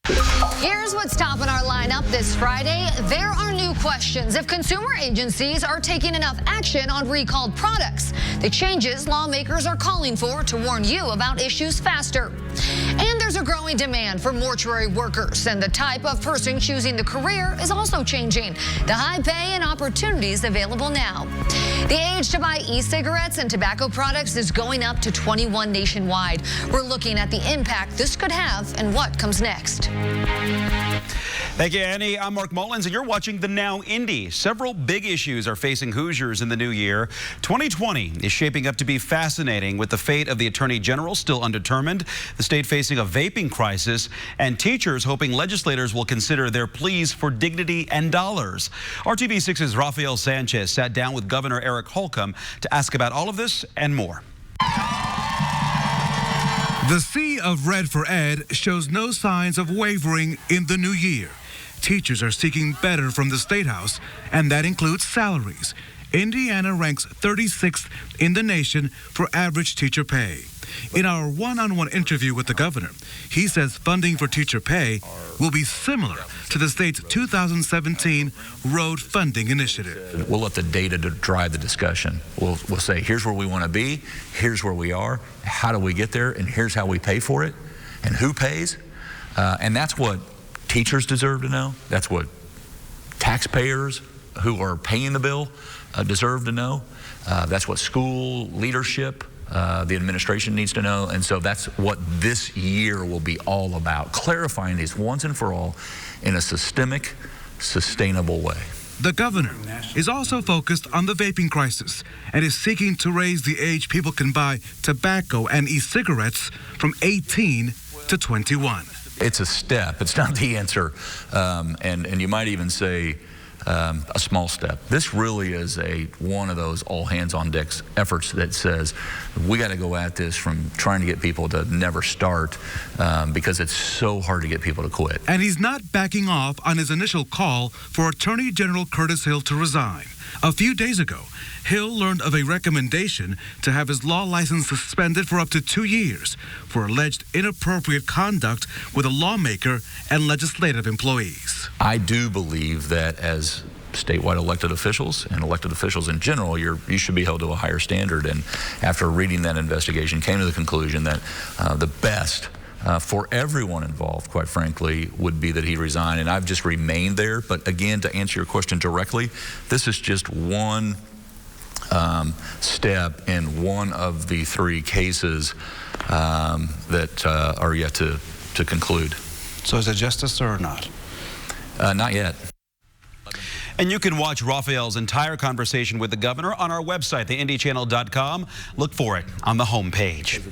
Here's what's topping our lineup this Friday. There are new questions if consumer agencies are taking enough action on recalled products. The changes lawmakers are calling for to warn you about issues faster. And there's a growing demand for mortuary workers, and the type of person choosing the career is also changing. The high pay and opportunities available now. The age to buy e-cigarettes and tobacco products is going up to 21 nationwide. We're looking at the impact this could have and what comes next. Thank you, Annie. I'm Mark Mullins, and you're watching the Now Indy. Several big issues are facing Hoosiers in the new year. 2020 is shaping up to be fascinating, with the fate of the Attorney General still undetermined, the state facing a vaping crisis, and teachers hoping legislators will consider their pleas for dignity and dollars. RTV6's Rafael Sanchez sat down with Governor Eric Holcomb to ask about all of this and more. The sea of red for Ed shows no signs of wavering in the new year. Teachers are seeking better from the State House, and that includes salaries. Indiana ranks 36th in the nation for average teacher pay. In our one-on-one interview with the governor, he says funding for teacher pay will be similar to the state's 2017 road funding initiative. We'll let the data drive the discussion. We'll say, here's where we want to be, here's where we are, how do we get there, and here's how we pay for it, and who pays. And that's what teachers deserve to know. That's what taxpayers who are paying the bill deserve to know. That's what school leadership, the administration needs to know. And so that's what this year will be all about, clarifying these once and for all in a systemic, sustainable way. The governor is also focused on the vaping crisis and is seeking to raise the age people can buy tobacco and e-cigarettes from 18 to 21. It's a step. It's not the answer. And you might even say a small step. This really is one of those all hands on deck efforts that says we got to go at this from trying to get people to never start because it's so hard to get people to quit. And he's not backing off on his initial call for Attorney General Curtis Hill to resign. A few days ago, Hill learned of a recommendation to have his law license suspended for up to 2 years for alleged inappropriate conduct with a lawmaker and legislative employees. I do believe that as statewide elected officials and elected officials in general, you should be held to a higher standard. And after reading that investigation, came to the conclusion that the best for everyone involved, quite frankly, would be that he resign. And I've just remained there. But again, to answer your question directly, this is just one step in one of the 3 cases that are yet to conclude. So is it justice or not? Not yet. And you can watch Rafael's entire conversation with the governor on our website, theindychannel.com. Look for it on the homepage.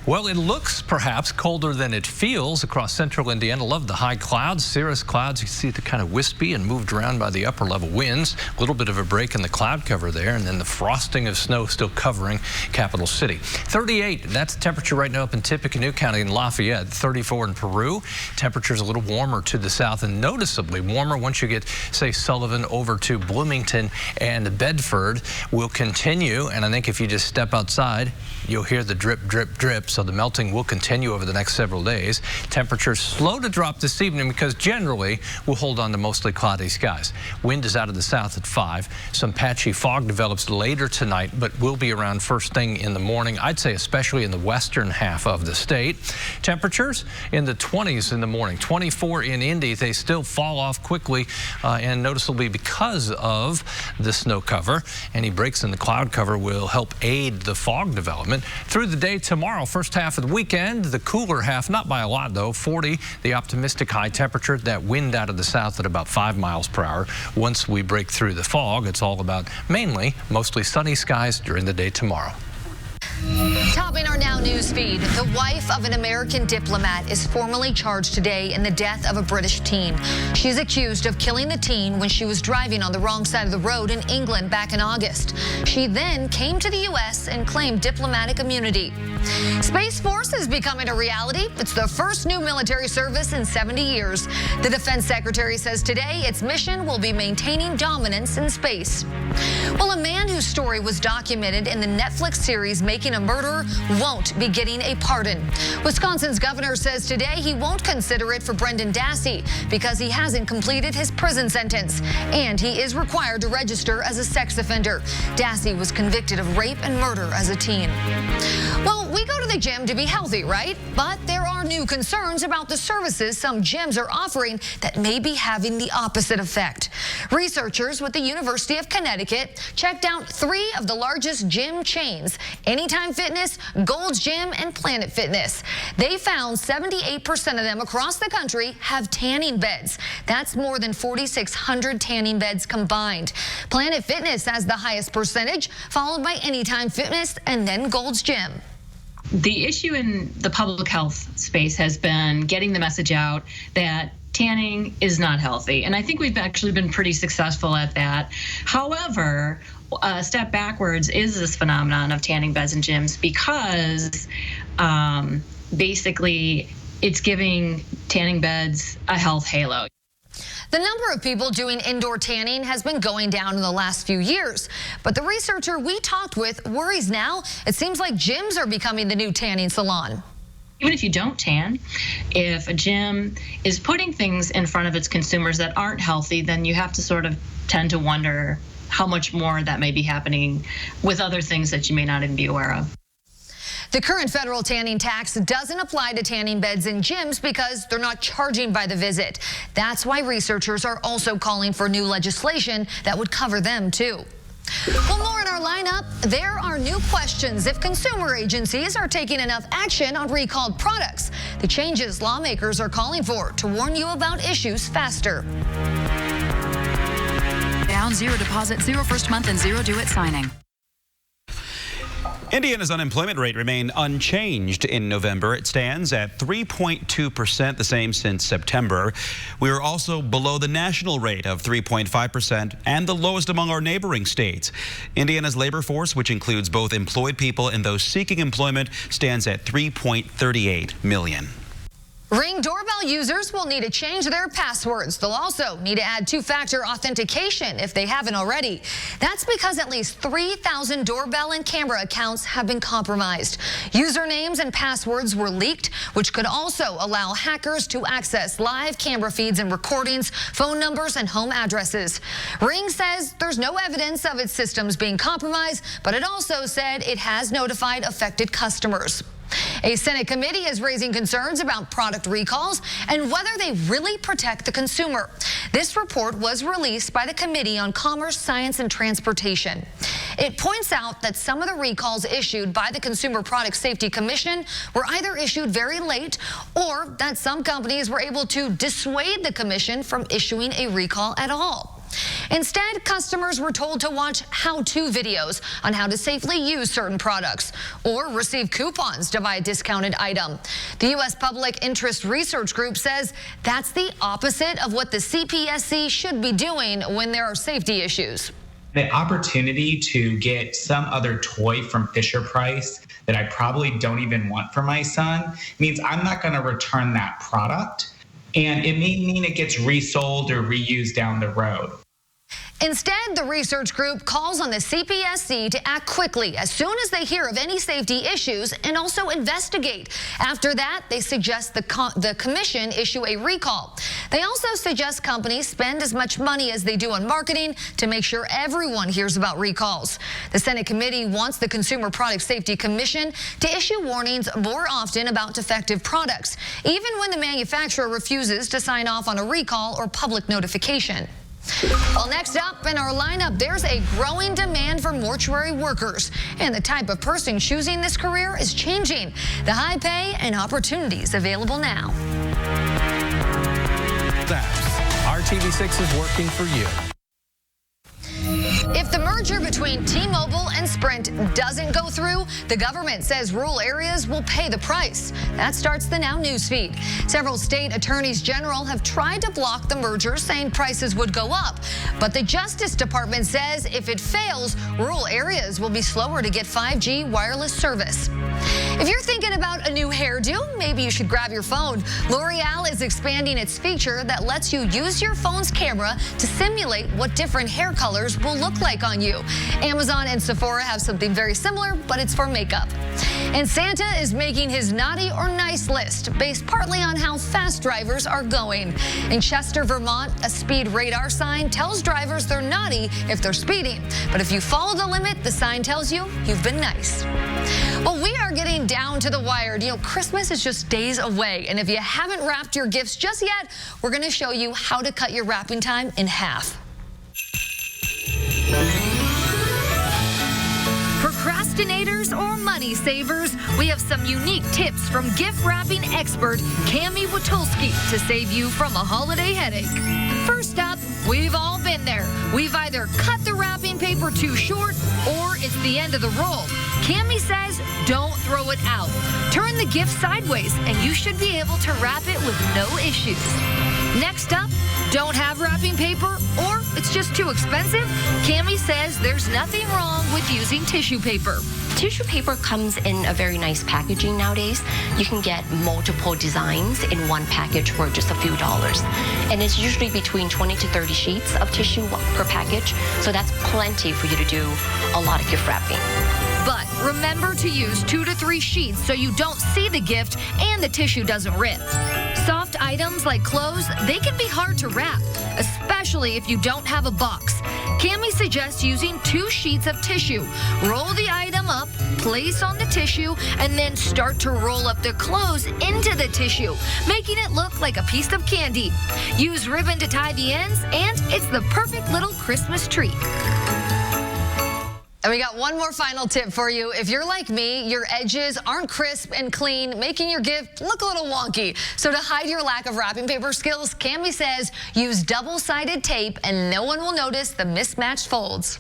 Well, it looks perhaps colder than it feels across central Indiana. Love the high clouds, cirrus clouds. You see the kind of wispy and moved around by the upper level winds. A little bit of a break in the cloud cover there, and then the frosting of snow still covering Capital City. 38, that's the temperature right now up in Tippecanoe County in Lafayette. 34 in Peru. Temperatures a little warmer to the south and noticeably warmer once you get, say, Sullivan over to Bloomington and Bedford. Will continue, and I think if you just step outside, you'll hear the drip, drip, drip. So the melting will continue over the next several days. Temperatures slow to drop this evening because generally we'll hold on to mostly cloudy skies. Wind is out of the south at 5. Some patchy fog develops later tonight, but will be around first thing in the morning. I'd say especially in the western half of the state. Temperatures in the 20s in the morning. 24 in Indy. They still fall off quickly and noticeably because of the snow cover. Any breaks in the cloud cover will help aid the fog development. Through the day tomorrow, first half of the weekend, the cooler half, not by a lot though, 40, the optimistic high temperature, that wind out of the south at about 5 miles per hour. Once we break through the fog, it's all about mainly mostly sunny skies during the day tomorrow. Topping our Now News feed, the wife of an American diplomat is formally charged today in the death of a British teen. She's accused of killing the teen when she was driving on the wrong side of the road in England back in August. She then came to the U.S. and claimed diplomatic immunity. Space Force is becoming a reality. It's the first new military service in 70 years. The Defense Secretary says today its mission will be maintaining dominance in space. Well, a man whose story was documented in the Netflix series Making a Murderer won't be getting a pardon. Wisconsin's governor says today he won't consider it for Brendan Dassey because he hasn't completed his prison sentence, and he is required to register as a sex offender. Dassey was convicted of rape and murder as a teen. Well, we go to the gym to be healthy, right? But there are new concerns about the services some gyms are offering that may be having the opposite effect. Researchers with the University of Connecticut checked out 3 of the largest gym chains: Anytime Fitness, Gold's Gym, and Planet Fitness. They found 78% of them across the country have tanning beds. That's more than 4,600 tanning beds combined. Planet Fitness has the highest percentage, followed by Anytime Fitness and then Gold's Gym. The issue in the public health space has been getting the message out that tanning is not healthy. And I think we've actually been pretty successful at that. However, a step backwards is this phenomenon of tanning beds in gyms because basically it's giving tanning beds a health halo. The number of people doing indoor tanning has been going down in the last few years, but the researcher we talked with worries now it seems like gyms are becoming the new tanning salon. Even if you don't tan, if a gym is putting things in front of its consumers that aren't healthy, then you have to sort of tend to wonder how much more that may be happening with other things that you may not even be aware of. The current federal tanning tax doesn't apply to tanning beds in gyms because they're not charging by the visit. That's why researchers are also calling for new legislation that would cover them too. Well, more in our lineup, there are new questions if consumer agencies are taking enough action on recalled products. The changes lawmakers are calling for to warn you about issues faster. Down, 0 deposit, 0 first month, and 0 due at signing. Indiana's unemployment rate remained unchanged in November. It stands at 3.2%, the same since September. We are also below the national rate of 3.5% and the lowest among our neighboring states. Indiana's labor force, which includes both employed people and those seeking employment, stands at 3.38 million. Ring doorbell users will need to change their passwords. They'll also need to add 2-factor authentication if they haven't already. That's because at least 3,000 doorbell and camera accounts have been compromised. Usernames and passwords were leaked, which could also allow hackers to access live camera feeds and recordings, phone numbers, and home addresses. Ring says there's no evidence of its systems being compromised, but it also said it has notified affected customers. A Senate committee is raising concerns about product recalls and whether they really protect the consumer. This report was released by the Committee on Commerce, Science, and Transportation. It points out that some of the recalls issued by the Consumer Product Safety Commission were either issued very late or that some companies were able to dissuade the commission from issuing a recall at all. Instead, customers were told to watch how-to videos on how to safely use certain products or receive coupons to buy a discounted item. The U.S. Public Interest Research Group says that's the opposite of what the CPSC should be doing when there are safety issues. The opportunity to get some other toy from Fisher-Price that I probably don't even want for my son means I'm not going to return that product. And it may mean it gets resold or reused down the road. Instead, the research group calls on the CPSC to act quickly as soon as they hear of any safety issues and also investigate. After that, they suggest the commission issue a recall. They also suggest companies spend as much money as they do on marketing to make sure everyone hears about recalls. The Senate committee wants the Consumer Product Safety Commission to issue warnings more often about defective products, even when the manufacturer refuses to sign off on a recall or public notification. Well, next up in our lineup, there's a growing demand for mortuary workers, and the type of person choosing this career is changing. The high pay and opportunities available now. RTV6 is working for you. If the merger between T-Mobile and Sprint doesn't go through, the government says rural areas will pay the price. That starts the Now newsfeed. Several state attorneys general have tried to block the merger, saying prices would go up. But the Justice Department says if it fails, rural areas will be slower to get 5G wireless service. If you're thinking about a new hairdo, maybe you should grab your phone. L'Oreal is expanding its feature that lets you use your phone's camera to simulate what different hair colors will look like on you. Amazon and Sephora have something very similar, but it's for makeup. And Santa is making his naughty or nice list based partly on how fast drivers are going. In Chester, Vermont, a speed radar sign tells drivers they're naughty if they're speeding. But if you follow the limit, the sign tells you you've been nice. Well, we are getting down to the wire. You know, Christmas is just days away. And if you haven't wrapped your gifts just yet, we're going to show you how to cut your wrapping time in half. Procrastinators or money savers, we have some unique tips from gift wrapping expert Cami Witulski to save you from a holiday headache. First up, we've all been there. We've either cut the wrapping paper too short or it's the end of the roll. Cami says don't throw it out. Turn the gift sideways and you should be able to wrap it with no issues. Next up, don't have wrapping paper or it's just too expensive? Cami says there's nothing wrong with using tissue paper. Tissue paper comes in a very nice packaging nowadays. You can get multiple designs in one package for just a few dollars. And it's usually between 20 to 30 sheets of tissue per package. So that's plenty for you to do a lot of gift wrapping. But remember to use 2 to 3 sheets so you don't see the gift and the tissue doesn't rip. Soft items like clothes, they can be hard to wrap, especially if you don't have a box. Cami suggests using 2 sheets of tissue. Roll the item up, place on the tissue, and then start to roll up the clothes into the tissue, making it look like a piece of candy. Use ribbon to tie the ends, and it's the perfect little Christmas treat. And we got one more final tip for you. If you're like me, your edges aren't crisp and clean, making your gift look a little wonky. So to hide your lack of wrapping paper skills, Cami says use double-sided tape and no one will notice the mismatched folds.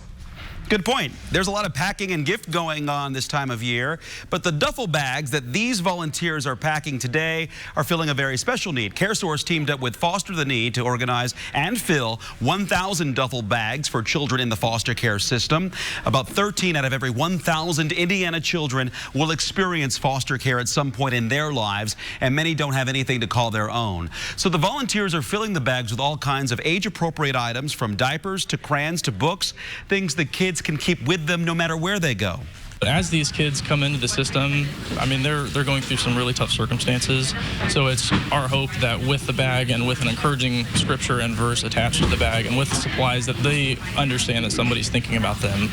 Good point. There's a lot of packing and gift going on this time of year, but the duffel bags that these volunteers are packing today are filling a very special need. CareSource teamed up with Foster the Need to organize and fill 1,000 duffel bags for children in the foster care system. About 13 out of every 1,000 Indiana children will experience foster care at some point in their lives, and many don't have anything to call their own. So the volunteers are filling the bags with all kinds of age-appropriate items, from diapers to crayons to books, things that kids can keep with them no matter where they go. As these kids come into the system, I mean, they're going through some really tough circumstances. So it's our hope that with the bag and with an encouraging scripture and verse attached to the bag and with supplies, that they understand that somebody's thinking about them,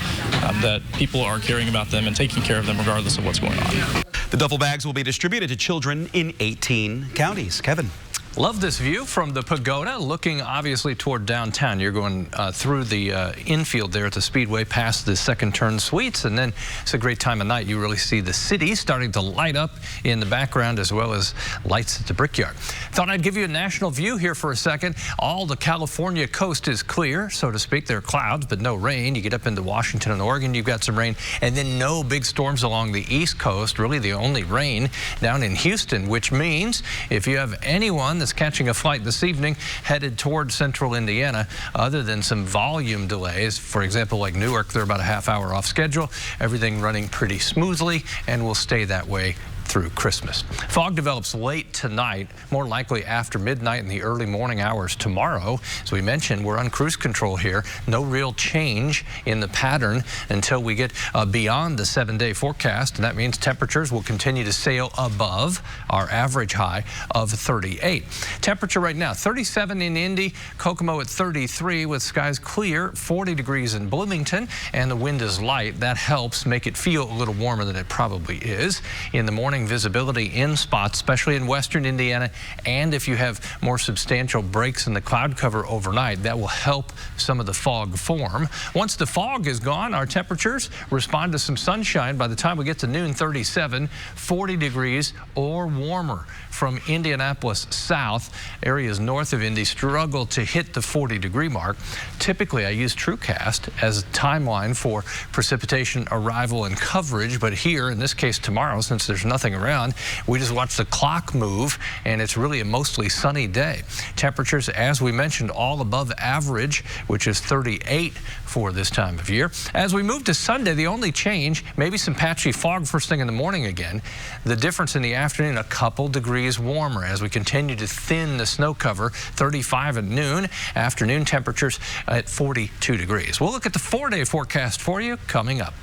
that people are caring about them and taking care of them regardless of what's going on. The duffel bags will be distributed to children in 18 counties. Kevin. Love this view from the pagoda, looking obviously toward downtown. You're going through the infield there at the Speedway, past the second turn suites, and then it's a great time of night. You really see the city starting to light up in the background, as well as lights at the Brickyard. Thought I'd give you a national view here for a second. All the California coast is clear, so to speak. There are clouds, but no rain. You get up into Washington and Oregon, you've got some rain, and then no big storms along the East Coast. Really the only rain down in Houston, which means if you have anyone that's catching a flight this evening headed toward central Indiana, other than some volume delays, for example, like Newark, they're about a half hour off schedule. Everything running pretty smoothly and will stay that way through Christmas. Fog develops late tonight, more likely after midnight in the early morning hours tomorrow. As we mentioned, we're on cruise control here. No real change in the pattern until we get beyond the 7-day forecast, and that means temperatures will continue to sail above our average high of 38. Temperature right now, 37 in Indy, Kokomo at 33 with skies clear, 40 degrees in Bloomington, and the wind is light. That helps make it feel a little warmer than it probably is. In the morning, visibility in spots, especially in western Indiana, and if you have more substantial breaks in the cloud cover overnight, that will help some of the fog form. Once the fog is gone, our temperatures respond to some sunshine. By the time we get to noon, 37, 40 degrees or warmer. From Indianapolis south, areas north of Indy struggle to hit the 40-degree mark. Typically, I use TrueCast as a timeline for precipitation arrival and coverage, but here, in this case tomorrow, since there's nothing around, we just watch the clock move, and it's really a mostly sunny day. Temperatures, as we mentioned, all above average, which is 38 for this time of year. As we move to Sunday, the only change, maybe some patchy fog first thing in the morning again. The difference in the afternoon, a couple degrees warmer as we continue to thin the snow cover. 35 at noon. Afternoon temperatures at 42 degrees. We'll look at the 4-day forecast for you coming up.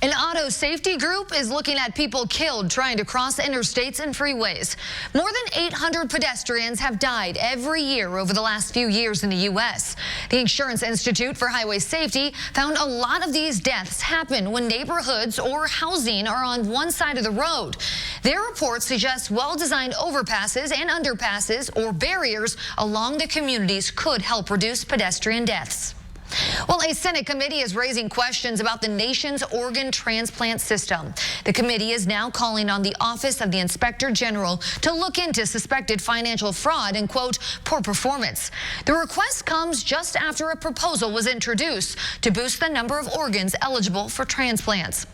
An auto safety group is looking at people killed trying to cross interstates and freeways. More than 800 pedestrians have died every year over the last few years in the U.S. The Insurance Institute for Highway Safety found a lot of these deaths happen when neighborhoods or housing are on one side of the road. Their report suggests well-designed overpasses and underpasses or barriers along the communities could help reduce pedestrian deaths. Well, a Senate committee is raising questions about the nation's organ transplant system. The committee is now calling on the Office of the Inspector General to look into suspected financial fraud and, quote, poor performance. The request comes just after a proposal was introduced to boost the number of organs eligible for transplants.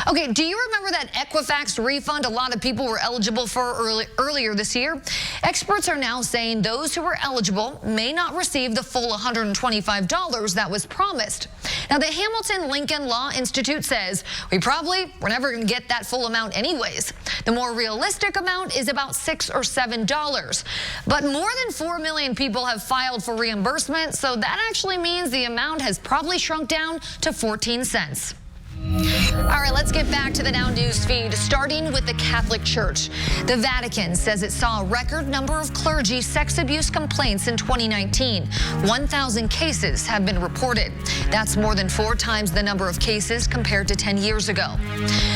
Okay, do you remember that Equifax refund a lot of people were eligible for earlier this year? Experts are now saying those who were eligible may not receive the full $125 that was promised. Now, the Hamilton Lincoln Law Institute says we're never going to get that full amount anyways. The more realistic amount is about $6 or $7. But more than 4 million people have filed for reimbursement, so that actually means the amount has probably shrunk down to 14 cents. All right, let's get back to the Now News feed, starting with the Catholic Church. The Vatican says it saw a record number of clergy sex abuse complaints in 2019. 1,000 cases have been reported. That's more than 4 times the number of cases compared to 10 years ago.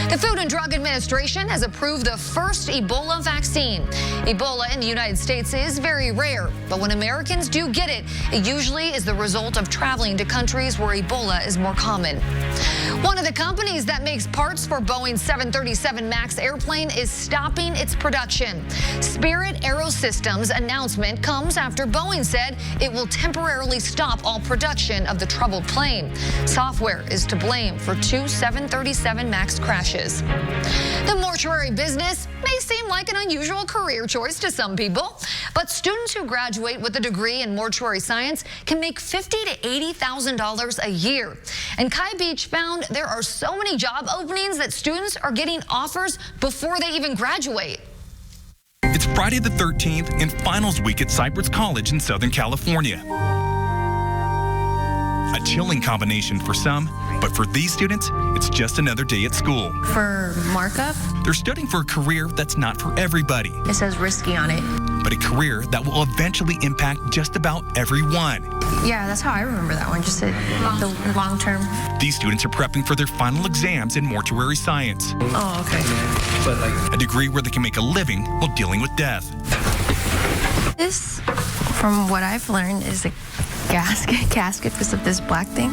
The Food and Drug Administration has approved the first Ebola vaccine. Ebola in the United States is very rare, but when Americans do get it, it usually is the result of traveling to countries where Ebola is more common. One of the companies that makes parts for Boeing's 737 MAX airplane is stopping its production. Spirit AeroSystems' announcement comes after Boeing said it will temporarily stop all production of the troubled plane. Software is to blame for 2 737 MAX crashes. The mortuary business may seem like an unusual career choice to some people, but students who graduate with a degree in mortuary science can make $50,000 to $80,000 a year. And Kai Beach found there are so many job openings that students are getting offers before they even graduate. It's Friday the 13th and finals week at Cypress College in Southern California. A chilling combination for some, but for these students, it's just another day at school. For markup? They're studying for a career that's not for everybody. It says risky on it. But a career that will eventually impact just about everyone. Yeah, that's how I remember that one, just the long term. These students are prepping for their final exams in mortuary science. Oh, okay. A degree where they can make a living while dealing with death. This, from what I've learned, is a casket with this black thing.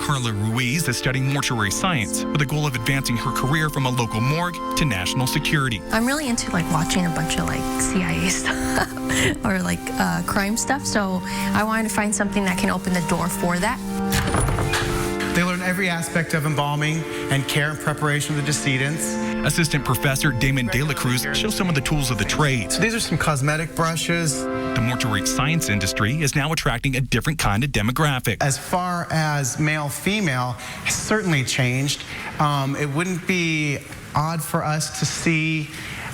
Carla Ruiz is studying mortuary science with the goal of advancing her career from a local morgue to national security. I'm really into watching a bunch of CIA stuff or crime stuff, so I wanted to find something that can open the door for that. They learn every aspect of embalming and care and preparation of the decedents. Assistant Professor Damon De La Cruz shows some of the tools of the trade. So these are some cosmetic brushes. The mortuary science industry is now attracting a different kind of demographic. As far as male-female, has certainly changed. It wouldn't be odd for us to see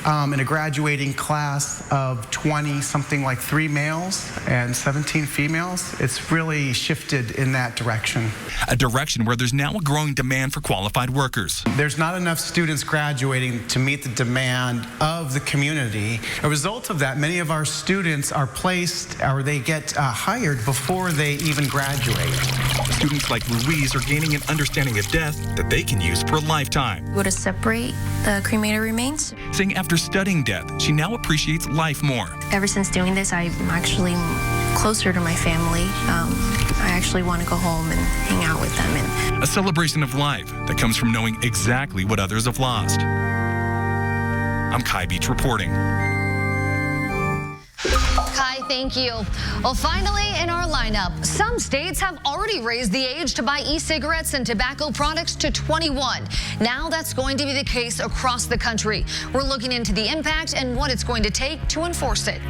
in a graduating class of 20, something like 3 males and 17 females. It's really shifted in that direction. A direction where there's now a growing demand for qualified workers. There's not enough students graduating to meet the demand of the community. A result of that, many of our students are placed or they get hired before they even graduate. Students like Ruiz are gaining an understanding of death that they can use for a lifetime. Go to separate the cremated remains. Saying after studying death, she now appreciates life more. Ever since doing this, I'm actually closer to my family. I actually want to go home and hang out with them. A celebration of life that comes from knowing exactly what others have lost. I'm Kai Beach reporting. Kai, thank you. Well, finally in our lineup, some states have already raised the age to buy e-cigarettes and tobacco products to 21. Now that's going to be the case across the country. We're looking into the impact and what it's going to take to enforce it.